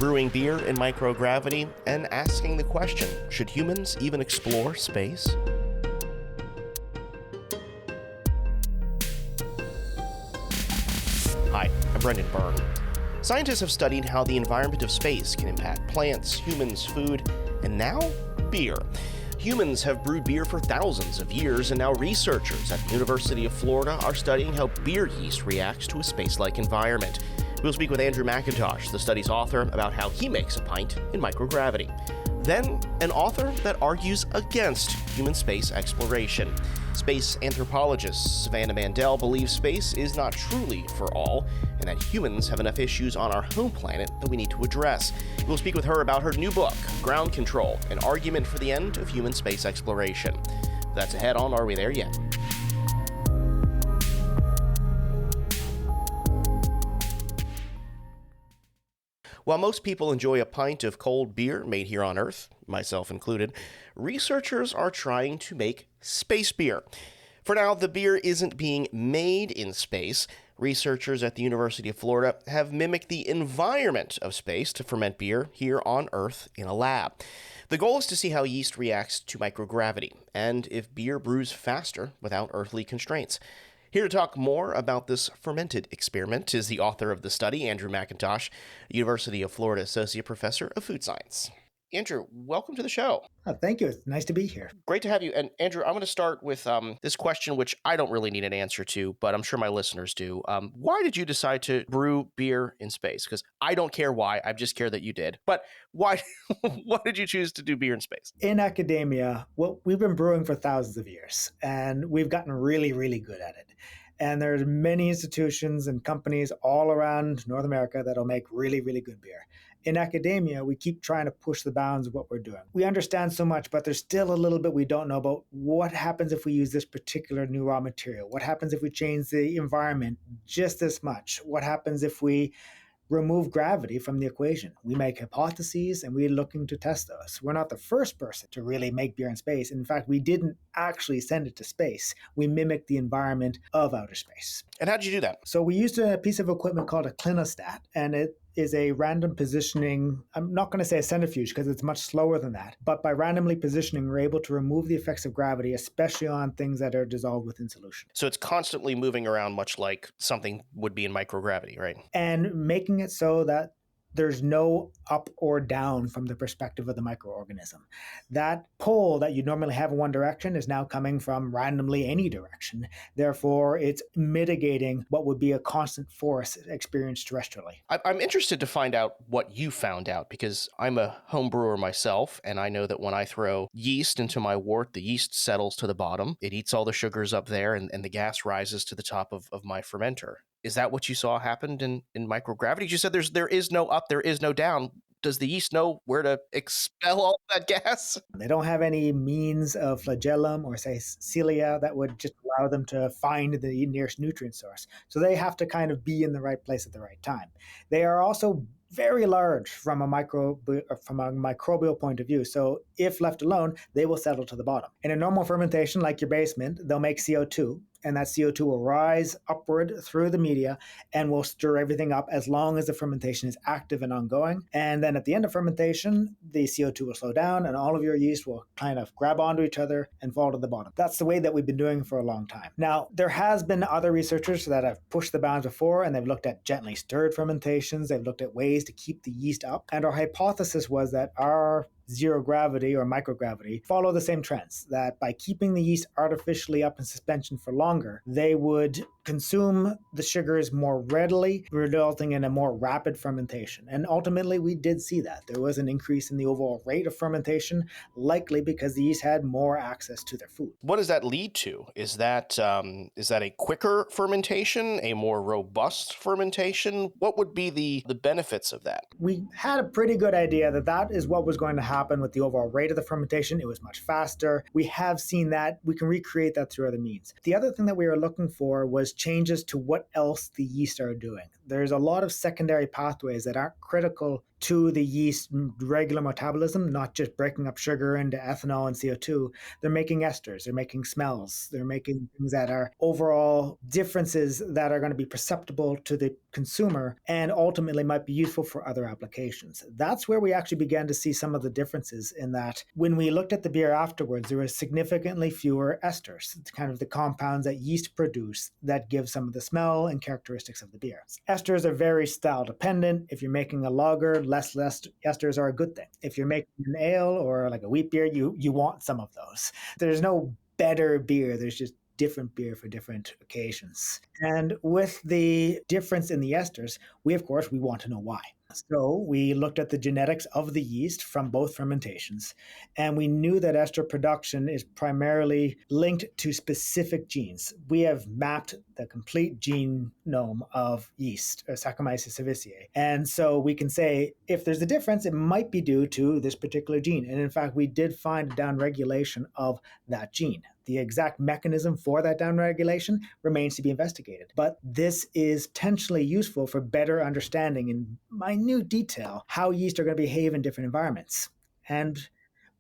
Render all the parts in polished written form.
brewing beer in microgravity, and asking the question, should humans even explore space? Hi, I'm Brendan Byrne. Scientists have studied how the environment of space can impact plants, humans, food, and now beer. Humans have brewed beer for thousands of years, and now researchers at the University of Florida are studying how beer yeast reacts to a space-like environment. We'll speak with Andrew McIntosh, the study's author, about how he makes a pint in microgravity. Then, an author that argues against human space exploration. Space anthropologist Savannah Mandel believes space is not truly for all, and that humans have enough issues on our home planet that we need to address. We'll speak with her about her new book, Ground Control, an argument for the end of human space exploration. That's ahead on Are We There Yet? While most people enjoy a pint of cold beer made here on Earth, myself included, researchers are trying to make space beer. For now, the beer isn't being made in space. Researchers at the University of Florida have mimicked the environment of space to ferment beer here on Earth in a lab. The goal is to see how yeast reacts to microgravity, and if beer brews faster without earthly constraints. Here to talk more about this fermented experiment is the author of the study, Andrew McIntosh, University of Florida Associate Professor of Food Science. Andrew, welcome to the show. Oh, thank you. It's nice to be here. Great to have you. And Andrew, I'm going to start with this question, which I don't really need an answer to, but I'm sure my listeners do. Why did you decide to brew beer in space? Because I don't care why. I just care that you did. But why? Why did you choose to do beer in space? In academia, well, we've been brewing for thousands of years, and we've gotten really, really good at it. And there's many institutions and companies all around North America that'll make really, really good beer. In academia, we keep trying to push the bounds of what we're doing. We understand so much, but there's still a little bit we don't know about what happens if we use this particular new raw material. What happens if we change the environment just this much? What happens if we remove gravity from the equation? We make hypotheses and we're looking to test those. We're not the first person to really make beer in space. In fact, we didn't actually send it to space. We mimicked the environment of outer space. And how did you do that? So we used a piece of equipment called a clinostat, and it is a random positioning. I'm not going to say a centrifuge because it's much slower than that. But by randomly positioning, we're able to remove the effects of gravity, especially on things that are dissolved within solution. So it's constantly moving around, much like something would be in microgravity, right? And making it so that there's no up or down from the perspective of the microorganism. That pull that you normally have in one direction is now coming from randomly any direction. Therefore, it's mitigating what would be a constant force experienced terrestrially. I'm interested to find out what you found out, because I'm a home brewer myself, and I know that when I throw yeast into my wort, the yeast settles to the bottom. It eats all the sugars up there, and the gas rises to the top of my fermenter. Is that what you saw happened in microgravity? You said there is no up, there is no down. Does the yeast know where to expel all that gas? They don't have any means of flagellum or, say, cilia that would just allow them to find the nearest nutrient source. So they have to kind of be in the right place at the right time. They are also very large from a microbial point of view. So if left alone, they will settle to the bottom. In a normal fermentation, like your basement, they'll make CO2. And that CO2 will rise upward through the media and will stir everything up as long as the fermentation is active and ongoing. And then at the end of fermentation, the CO2 will slow down and all of your yeast will kind of grab onto each other and fall to the bottom. That's the way that we've been doing for a long time. Now, there has been other researchers that have pushed the bounds before, and they've looked at gently stirred fermentations. They've looked at ways to keep the yeast up. And our hypothesis was that our zero gravity or microgravity follow the same trends, that by keeping the yeast artificially up in suspension for longer, they would consume the sugars more readily, resulting in a more rapid fermentation. And ultimately, we did see that. There was an increase in the overall rate of fermentation, likely because the yeast had more access to their food. What does that lead to? Is that a quicker fermentation, a more robust fermentation? What would be the benefits of that? We had a pretty good idea that that is what was going to happen with the overall rate of the fermentation. It was much faster. We have seen that. We can recreate that through other means. The other thing that we were looking for was changes to what else the yeast are doing. There's a lot of secondary pathways that aren't critical to the yeast regular metabolism, not just breaking up sugar into ethanol and CO2. They're making esters, they're making smells, they're making things that are overall differences that are going to be perceptible to the consumer and ultimately might be useful for other applications. That's where we actually began to see some of the differences, in that when we looked at the beer afterwards, there was significantly fewer esters, kind of the compounds that yeast produce that give some of the smell and characteristics of the beer. Esters are very style dependent. If you're making a lager, less esters are a good thing. If you're making an ale or like a wheat beer, you want some of those. There's no better beer. There's just different beer for different occasions. And with the difference in the esters, we want to know why. So we looked at the genetics of the yeast from both fermentations, and we knew that ester production is primarily linked to specific genes. We have mapped the complete genome of yeast, or Saccharomyces cerevisiae. And so we can say if there's a difference, it might be due to this particular gene. And in fact, we did find a downregulation of that gene. The exact mechanism for that downregulation remains to be investigated. But this is potentially useful for better understanding in minute detail how yeast are going to behave in different environments, and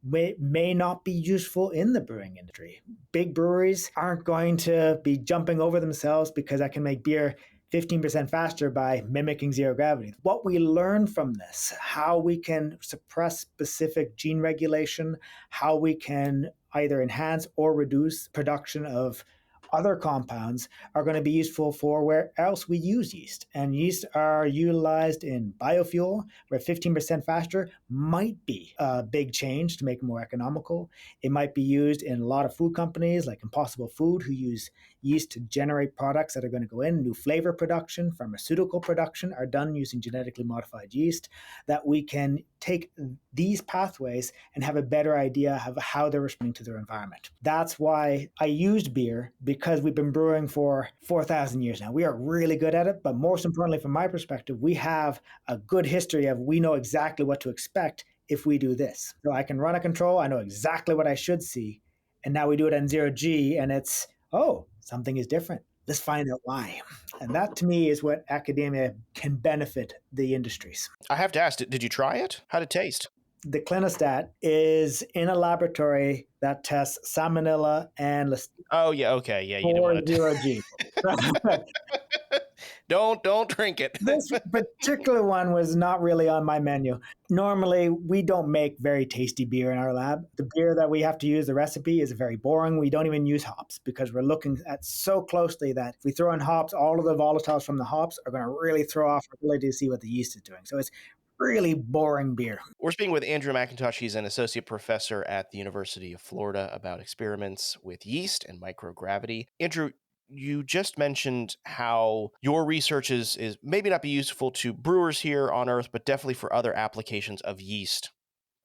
may not be useful in the brewing industry. Big breweries aren't going to be jumping over themselves because I can make beer 15% faster by mimicking zero gravity. What we learn from this, how we can suppress specific gene regulation, how we can either enhance or reduce production of other compounds, are going to be useful for where else we use yeast. And yeast are utilized in biofuel, where 15% faster might be a big change to make it more economical. It might be used in a lot of food companies like Impossible Food, who use yeast to generate products that are going to go in. New flavor production, pharmaceutical production are done using genetically modified yeast, that we can take these pathways and have a better idea of how they're responding to their environment. That's why I used beer, because we've been brewing for 4,000 years now. We are really good at it, but most importantly, from my perspective, we have a good history of, we know exactly what to expect if we do this. So I can run a control, I know exactly what I should see, and now we do it on 0G, and it's, oh, something is different. Let's find out why. And that, to me, is what academia can benefit the industries. I have to ask, did you try it? How'd it taste? The clinostat is in a laboratory that tests salmonella and listeria. Oh, yeah, okay, yeah, you didn't For want to. 0G. Don't drink it. This particular one was not really on my menu. Normally, we don't make very tasty beer in our lab. The beer that we have to use, the recipe, is very boring. We don't even use hops because we're looking at so closely that if we throw in hops, all of the volatiles from the hops are going to really throw off our ability to see what the yeast is doing. So it's really boring beer. We're speaking with Andrew McIntosh. He's an associate professor at the University of Florida about experiments with yeast and microgravity. Andrew, you just mentioned how your research is maybe not be useful to brewers here on Earth, but definitely for other applications of yeast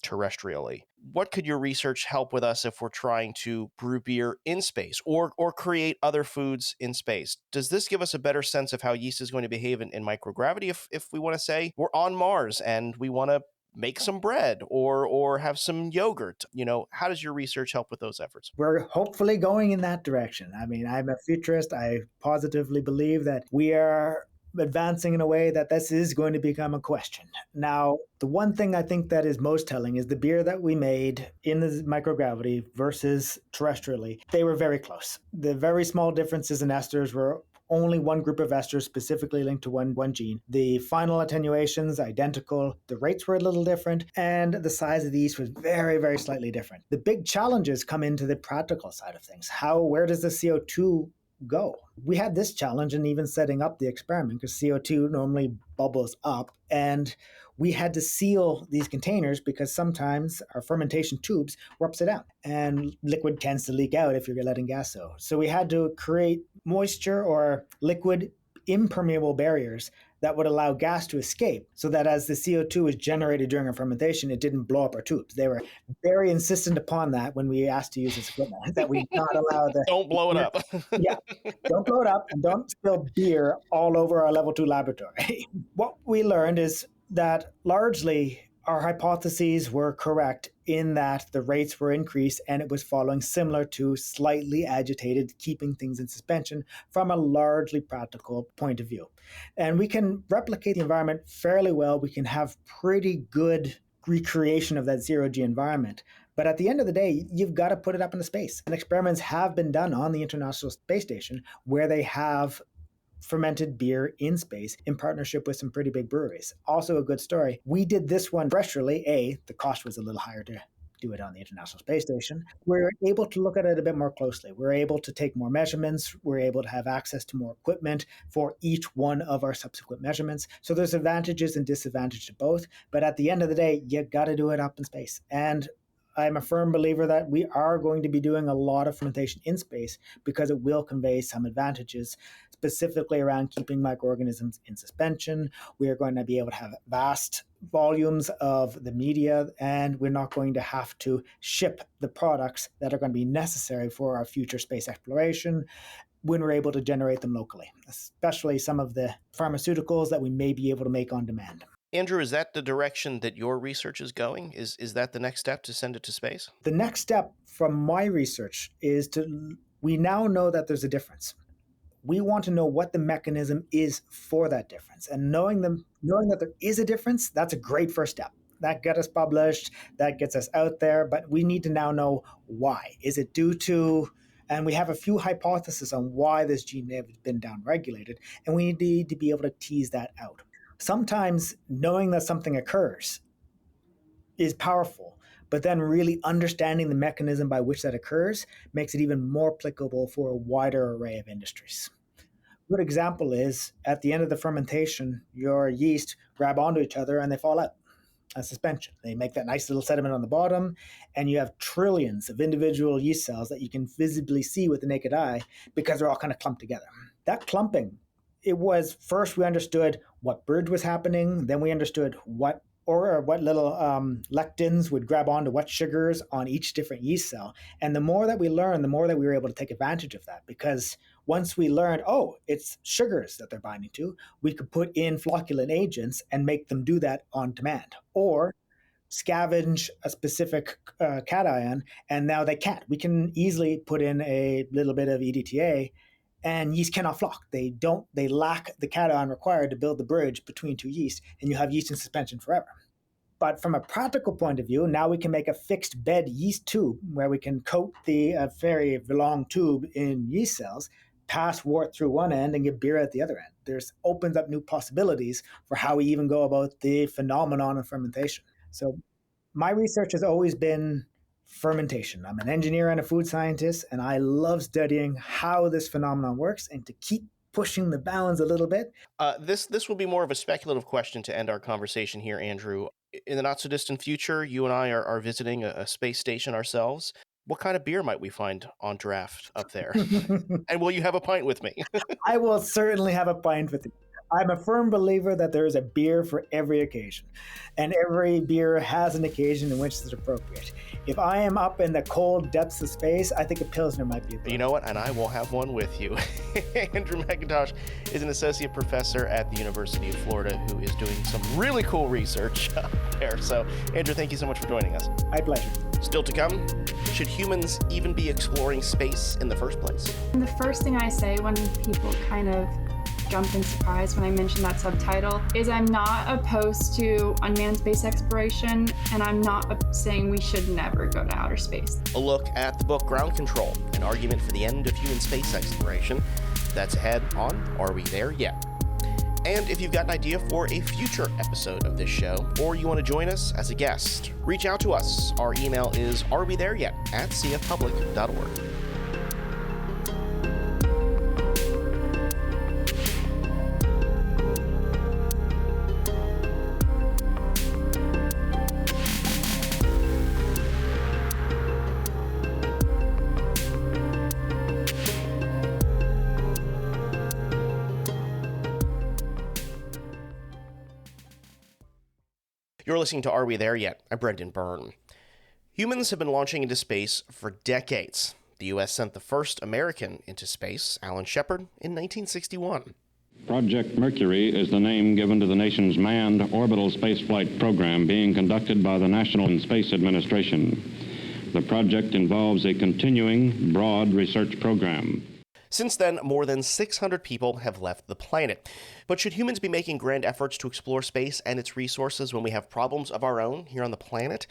terrestrially. What could your research help with us if we're trying to brew beer in space or create other foods in space? Does this give us a better sense of how yeast is going to behave in microgravity if we want to say we're on Mars and we want to make some bread or have some yogurt? How does your research help with those efforts? We're hopefully going in that direction. I mean, I'm a futurist. I positively believe that we are advancing in a way that this is going to become a question. Now, the one thing I think that is most telling is the beer that we made in the microgravity versus terrestrially. They were very close. The very small differences in esters were only one group of esters specifically linked to one gene. The final attenuations, identical. The rates were a little different, and the size of the yeast was very, very slightly different. The big challenges come into the practical side of things. Where does the CO2 go? We had this challenge in even setting up the experiment, because CO2 normally bubbles up, and we had to seal these containers because sometimes our fermentation tubes were upside down and liquid tends to leak out if you're letting gas out. So we had to create moisture or liquid impermeable barriers that would allow gas to escape, so that as the CO2 was generated during our fermentation, it didn't blow up our tubes. They were very insistent upon that when we asked to use this equipment, that we not allow the... Don't blow it up. Yeah, don't blow it up, and don't spill beer all over our level 2 laboratory. What we learned is that largely our hypotheses were correct in that the rates were increased and it was following similar to slightly agitated, keeping things in suspension from a largely practical point of view. And we can replicate the environment fairly well. We can have pretty good recreation of that zero-G environment. But at the end of the day, you've got to put it up into space. And experiments have been done on the International Space Station where they have fermented beer in space in partnership with some pretty big breweries. Also a good story. We did this one terrestrially. The cost was a little higher to do it on the International Space Station. We're able to look at it a bit more closely. We're able to take more measurements. We're able to have access to more equipment for each one of our subsequent measurements. So there's advantages and disadvantages to both. But at the end of the day, you got to do it up in space. And I'm a firm believer that we are going to be doing a lot of fermentation in space because it will convey some advantages, specifically around keeping microorganisms in suspension. We are going to be able to have vast volumes of the media, and we're not going to have to ship the products that are going to be necessary for our future space exploration when we're able to generate them locally, especially some of the pharmaceuticals that we may be able to make on demand. Andrew, is that the direction that your research is going? Is that the next step, to send it to space? The next step from my research is we now know that there's a difference. We want to know what the mechanism is for that difference. And knowing that there is a difference, that's a great first step. That gets us published, that gets us out there, but we need to now know why. Is it due to, and we have a few hypotheses on why this gene may have been downregulated, and we need to be able to tease that out. Sometimes knowing that something occurs is powerful, but then really understanding the mechanism by which that occurs makes it even more applicable for a wider array of industries. A good example is at the end of the fermentation, your yeast grab onto each other and they fall out as suspension. They make that nice little sediment on the bottom, and you have trillions of individual yeast cells that you can visibly see with the naked eye because they're all kind of clumped together. That clumping, it was first we understood what bridge was happening, then we understood what little lectins would grab onto what sugars on each different yeast cell. And the more that we learned, the more that we were able to take advantage of that. Because once we learned, it's sugars that they're binding to, we could put in flocculant agents and make them do that on demand. Or scavenge a specific cation, and now they can't. We can easily put in a little bit of EDTA, and yeast cannot flock. They lack the cation required to build the bridge between two yeast, and you have yeast in suspension forever. But from a practical point of view, now we can make a fixed bed yeast tube where we can coat the very long tube in yeast cells, pass wort through one end, and get beer at the other end. There's opens up new possibilities for how we even go about the phenomenon of fermentation. So my research has always been fermentation. I'm an engineer and a food scientist, and I love studying how this phenomenon works and to keep pushing the bounds a little bit. This will be more of a speculative question to end our conversation here, Andrew. In the not-so-distant future, you and I are visiting a space station ourselves. What kind of beer might we find on draft up there? And will you have a pint with me? I will certainly have a pint with you. I'm a firm believer that there is a beer for every occasion, and every beer has an occasion in which it's appropriate. If I am up in the cold depths of space, I think a Pilsner might be a You know what? And I will have one with you. Andrew McIntosh is an associate professor at the University of Florida who is doing some really cool research up there. So, Andrew, thank you so much for joining us. My pleasure. Still to come, should humans even be exploring space in the first place? And the first thing I say when people kind of jump in surprise when I mention that subtitle is I'm not opposed to unmanned space exploration, and I'm not saying we should never go to outer space. A look at the book Ground Control, an argument for the end of human space exploration. That's ahead on Are We There Yet? And if you've got an idea for a future episode of this show, or you want to join us as a guest, reach out to us. Our email is arewethereyet@cfpublic.org. You're listening to Are We There Yet? I'm Brendan Byrne. Humans have been launching into space for decades. The U.S. sent the first American into space, Alan Shepard, in 1961. Project Mercury is the name given to the nation's manned orbital spaceflight program being conducted by the National Space Administration. The project involves a continuing, broad research program. Since then, more than 600 people have left the planet. But should humans be making grand efforts to explore space and its resources when we have problems of our own here on the planet?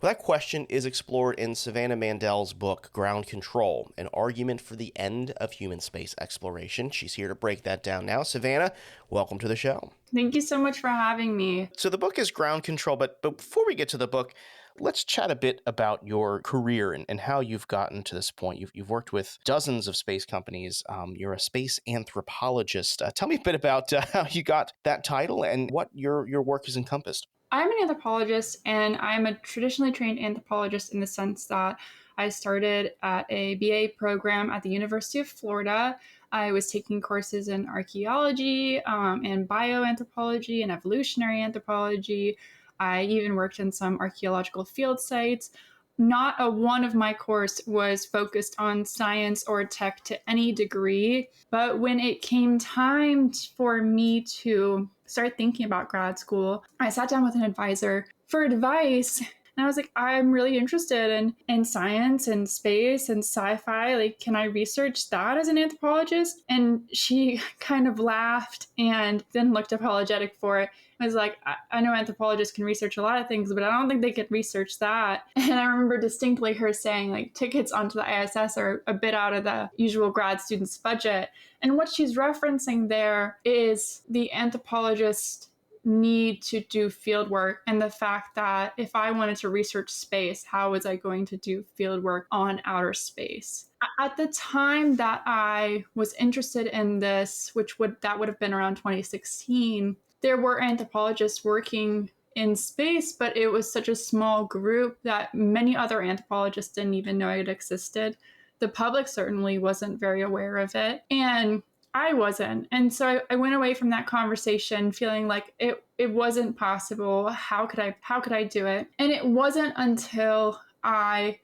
Well, that question is explored in Savannah Mandel's book, Ground Control, an argument for the end of human space exploration. She's here to break that down now. Savannah, welcome to the show. Thank you so much for having me. So the book is Ground Control, but before we get to the book, let's chat a bit about your career and how you've gotten to this point. You've worked with dozens of space companies. You're a space anthropologist. Tell me a bit about how you got that title and what your work has encompassed. I'm an anthropologist, and I'm a traditionally trained anthropologist in the sense that I started at a BA program at the University of Florida. I was taking courses in archaeology and bioanthropology and evolutionary anthropology. I even worked in some archaeological field sites. Not a one of my course was focused on science or tech to any degree. But when it came time for me to start thinking about grad school, I sat down with an advisor for advice. And I was like, I'm really interested in science and space and sci-fi. Like, can I research that as an anthropologist? And she kind of laughed and then looked apologetic for it. I was like, I know anthropologists can research a lot of things, but I don't think they could research that. And I remember distinctly her saying, like, tickets onto the ISS are a bit out of the usual grad student's budget. And what she's referencing there is the anthropologist need to do field work and the fact that if I wanted to research space, how was I going to do field work on outer space? At the time that I was interested in this, that would have been around 2016, there were anthropologists working in space, but it was such a small group that many other anthropologists didn't even know it existed. The public certainly wasn't very aware of it. And I wasn't. And so I went away from that conversation feeling like it wasn't possible. How could I do it? And it wasn't until I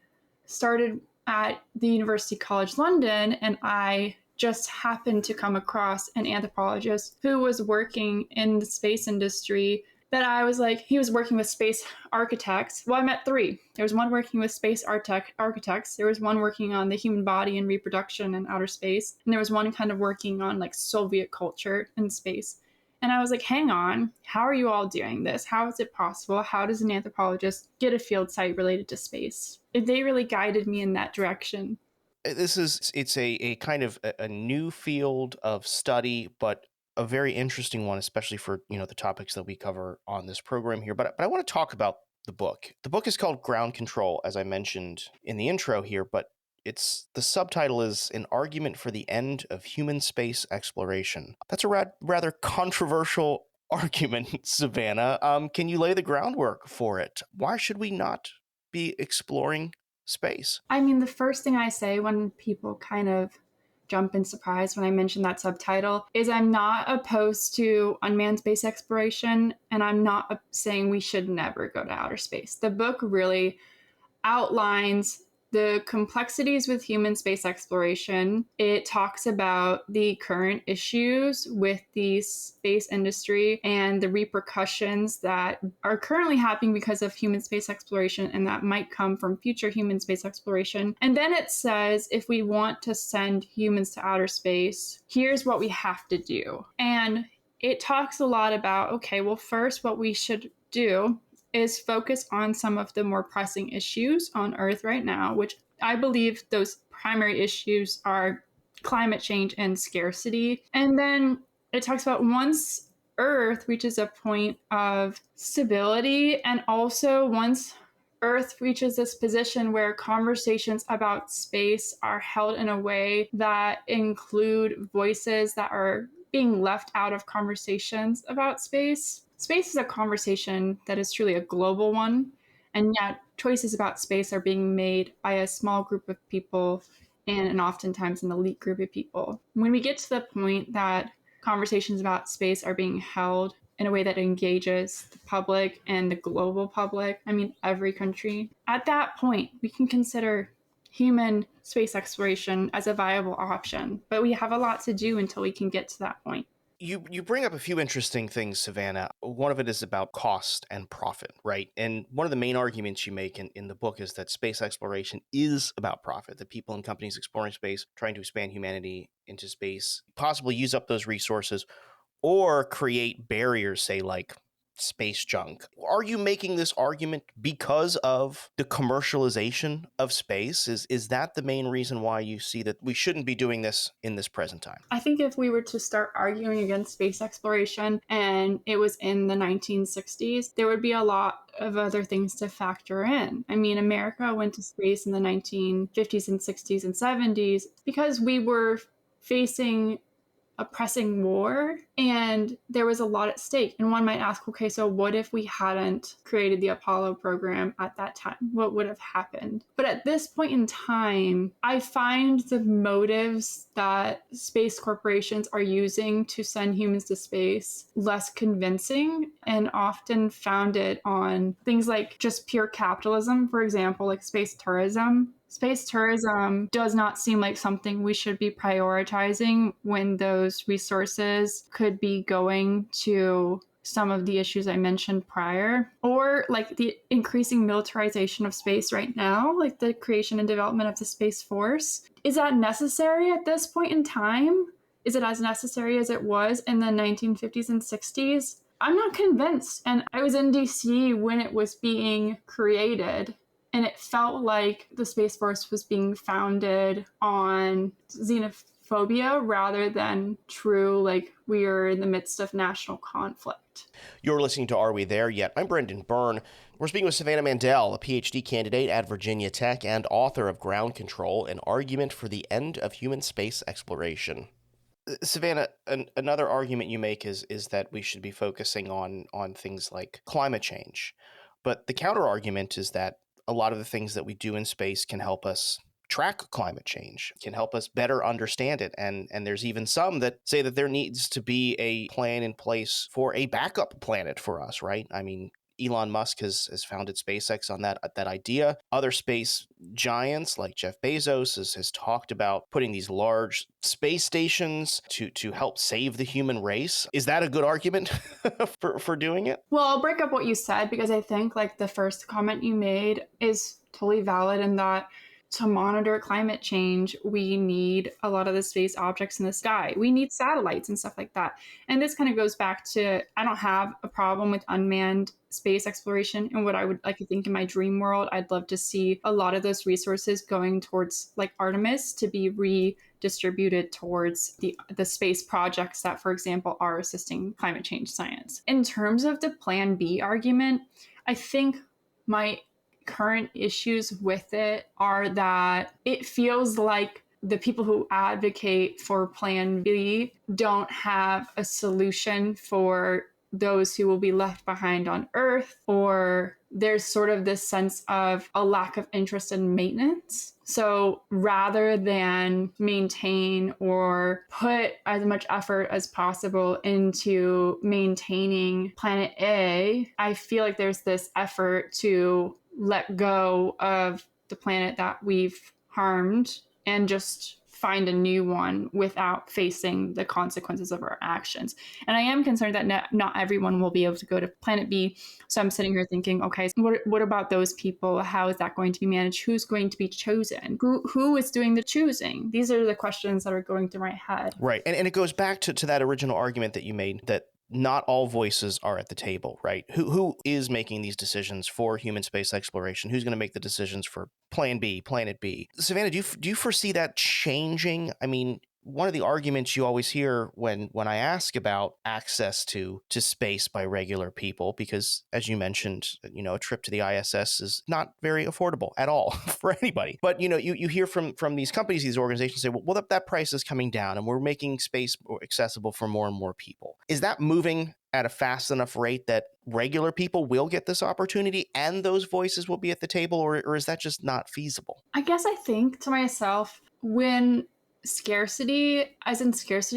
started at the University College London and I just happened to come across an anthropologist who was working in the space industry that I was like, he was working with space architects. Well, I met three. There was one working with space architects. There was one working on the human body and reproduction in outer space. And there was one kind of working on like Soviet culture in space. And I was like, hang on, how are you all doing this? How is it possible? How does an anthropologist get a field site related to space? They really guided me in that direction. It's a kind of a new field of study, but a very interesting one, especially for, the topics that we cover on this program here. But I want to talk about the book. The book is called Ground Control, as I mentioned in the intro here, but the subtitle is An Argument for the End of Human Space Exploration. That's a rather controversial argument, Savannah. Can you lay the groundwork for it? Why should we not be exploring space? I mean, the first thing I say when people kind of jump in surprise when I mention that subtitle is I'm not opposed to unmanned space exploration, and I'm not saying we should never go to outer space. The book really outlines the complexities with human space exploration. It talks about the current issues with the space industry and the repercussions that are currently happening because of human space exploration and that might come from future human space exploration. And then it says, if we want to send humans to outer space, here's what we have to do. And it talks a lot about, okay, well, first, what we should do is focus on some of the more pressing issues on Earth right now, which I believe those primary issues are climate change and scarcity. And then it talks about once Earth reaches a point of stability, and also once Earth reaches this position where conversations about space are held in a way that include voices that are being left out of conversations about space. Space is a conversation that is truly a global one, and yet choices about space are being made by a small group of people and oftentimes an elite group of people. When we get to the point that conversations about space are being held in a way that engages the public and the global public, I mean, every country, at that point, we can consider human space exploration as a viable option. But we have a lot to do until we can get to that point. You bring up a few interesting things, Savannah. One of it is about cost and profit, right? And one of the main arguments you make in the book is that space exploration is about profit, that people and companies exploring space, trying to expand humanity into space, possibly use up those resources or create barriers, say, like space junk. Are you making this argument because of the commercialization of space? Is that the main reason why you see that we shouldn't be doing this in this present time? I think if we were to start arguing against space exploration and it was in the 1960s, there would be a lot of other things to factor in. I mean, America went to space in the 1950s and 60s and 70s because we were facing a pressing war and there was a lot at stake. And one might ask, okay, so what if we hadn't created the Apollo program at that time? What would have happened? But at this point in time, I find the motives that space corporations are using to send humans to space less convincing and often founded on things like just pure capitalism, for example, like space tourism. Space tourism does not seem like something we should be prioritizing when those resources could be going to some of the issues I mentioned prior, or like the increasing militarization of space right now, like the creation and development of the Space Force. Is that necessary at this point in time? Is it as necessary as it was in the 1950s and 60s? I'm not convinced. And I was in DC when it was being created. And it felt like the Space Force was being founded on xenophobia rather than true, like we are in the midst of national conflict. You're listening to Are We There Yet? I'm Brendan Byrne. We're speaking with Savannah Mandel, a PhD candidate at Virginia Tech and author of Ground Control, an argument for the end of human space exploration. Savannah, another argument you make is that we should be focusing on things like climate change. But the counter argument is that a lot of the things that we do in space can help us track climate change, can help us better understand it. And there's even some that say that there needs to be a plan in place for a backup planet for us, right? I mean, Elon Musk has founded SpaceX on that idea. Other space giants like Jeff Bezos has talked about putting these large space stations to help save the human race. Is that a good argument for doing it? Well, I'll break up what you said because I think like the first comment you made is totally valid in that to monitor climate change, we need a lot of the space objects in the sky. We need satellites and stuff like that. And this kind of goes back to, I don't have a problem with unmanned space exploration and what I would like to think in my dream world. I'd love to see a lot of those resources going towards like Artemis to be redistributed towards the space projects that, for example, are assisting climate change science. In terms of the Plan B argument, I think my current issues with it are that it feels like the people who advocate for Plan B don't have a solution for those who will be left behind on Earth, or there's sort of this sense of a lack of interest in maintenance. So rather than maintain or put as much effort as possible into maintaining Planet A, I feel like there's this effort to let go of the planet that we've harmed and just find a new one without facing the consequences of our actions. And I am concerned that not everyone will be able to go to Planet B. So I'm sitting here thinking, okay, what about those people? How is that going to be managed? Who's going to be chosen? Who is doing the choosing? These are the questions that are going through my head. Right. And it goes back to that original argument that you made that not all voices are at the table, right? Who is making these decisions for human space exploration? Who's going to make the decisions for Plan B, Planet B? Savannah, do you foresee that changing? I mean, one of the arguments you always hear when I ask about access to space by regular people, because as you mentioned, a trip to the ISS is not very affordable at all for anybody. But you hear from these companies, these organizations say, well, that price is coming down, and we're making space more accessible for more and more people. Is that moving at a fast enough rate that regular people will get this opportunity and those voices will be at the table, or is that just not feasible? I guess I think to myself, when scarcity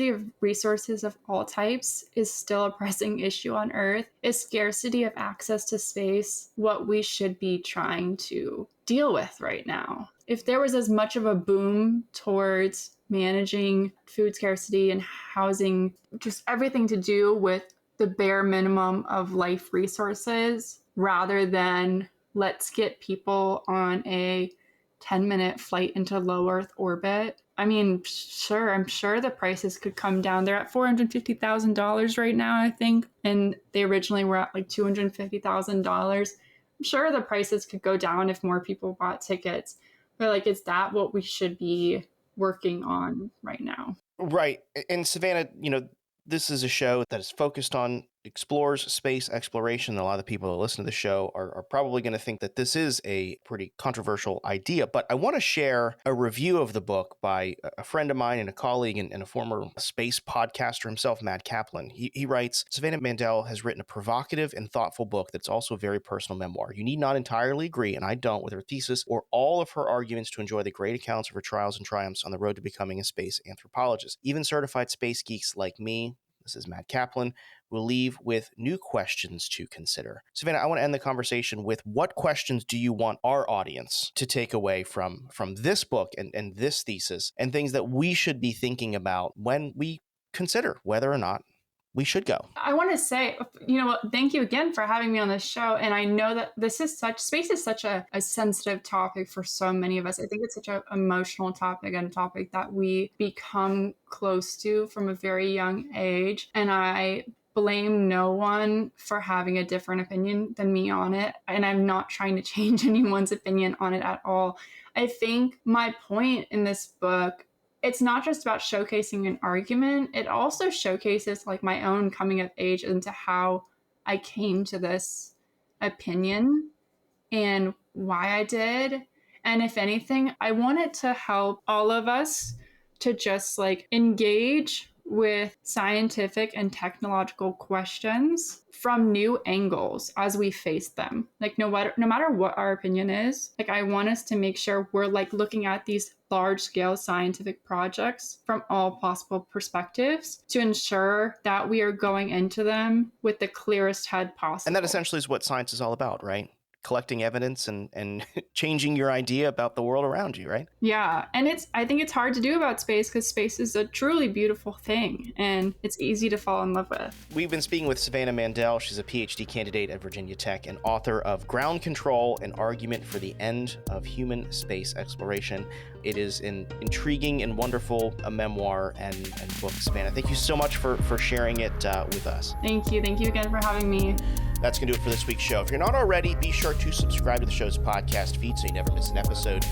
of resources of all types is still a pressing issue on Earth, is scarcity of access to space what we should be trying to deal with right now? If there was as much of a boom towards managing food scarcity and housing, just everything to do with the bare minimum of life resources, rather than let's get people on a 10-minute flight into low Earth orbit. I mean, sure, I'm sure the prices could come down. They're at $450,000 right now, I think, and they originally were at like $250,000. I'm sure the prices could go down if more people bought tickets. But like, is that what we should be working on right now? Right. And Savannah, this is a show that is focused on explores space exploration. A lot of the people who listen to the show are probably going to think that this is a pretty controversial idea, but I want to share a review of the book by a friend of mine and a colleague and a former space podcaster himself, Matt Kaplan. He writes, Savannah Mandel has written a provocative and thoughtful book that's also a very personal memoir. You need not entirely agree, and I don't, with her thesis or all of her arguments to enjoy the great accounts of her trials and triumphs on the road to becoming a space anthropologist. Even certified space geeks like me, this is Matt Kaplan, will leave with new questions to consider. Savannah, I want to end the conversation with what questions do you want our audience to take away from this book and this thesis, and things that we should be thinking about when we consider whether or not we should go? I want to say, thank you again for having me on this show. And I know that space is such a sensitive topic for so many of us. I think it's such an emotional topic and a topic that we become close to from a very young age. And I blame no one for having a different opinion than me on it. And I'm not trying to change anyone's opinion on it at all. I think my point in this book, it's not just about showcasing an argument. It also showcases like my own coming of age into how I came to this opinion and why I did. And if anything, I wanted to help all of us to just like engage with scientific and technological questions from new angles as we face them. Like no matter what our opinion is, like I want us to make sure we're like looking at these large scale scientific projects from all possible perspectives to ensure that we are going into them with the clearest head possible. And that essentially is what science is all about, right? Collecting evidence and changing your idea about the world around you, right? Yeah. And I think it's hard to do about space because space is a truly beautiful thing and it's easy to fall in love with. We've been speaking with Savannah Mandel. She's a PhD candidate at Virginia Tech and author of Ground Control, an Argument for the End of Human Space Exploration. It is an intriguing and wonderful memoir and book, Savannah. Thank you so much for sharing it with us. Thank you. Thank you again for having me. That's going to do it for this week's show. If you're not already, be sure to subscribe to the show's podcast feed so you never miss an episode.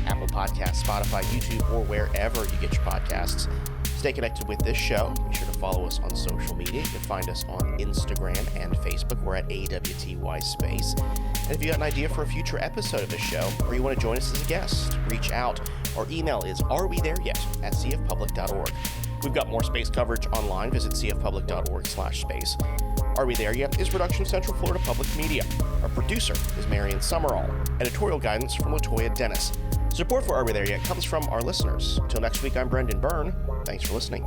Apple Podcasts, Spotify, YouTube, or wherever you get your podcasts. Stay connected with this show. Be sure to follow us on social media. You can find us on Instagram and Facebook. We're at AWTY Space. And if you got an idea for a future episode of this show, or you want to join us as a guest, reach out. Our email is arewethereyet@cfpublic.org. We've got more space coverage online. Visit cfpublic.org/space. Are We There Yet is production of Central Florida Public Media. Our producer is Marion Summerall. Editorial guidance from LaToya Dennis. Support for Are We There Yet comes from our listeners. Until next week, I'm Brendan Byrne. Thanks for listening.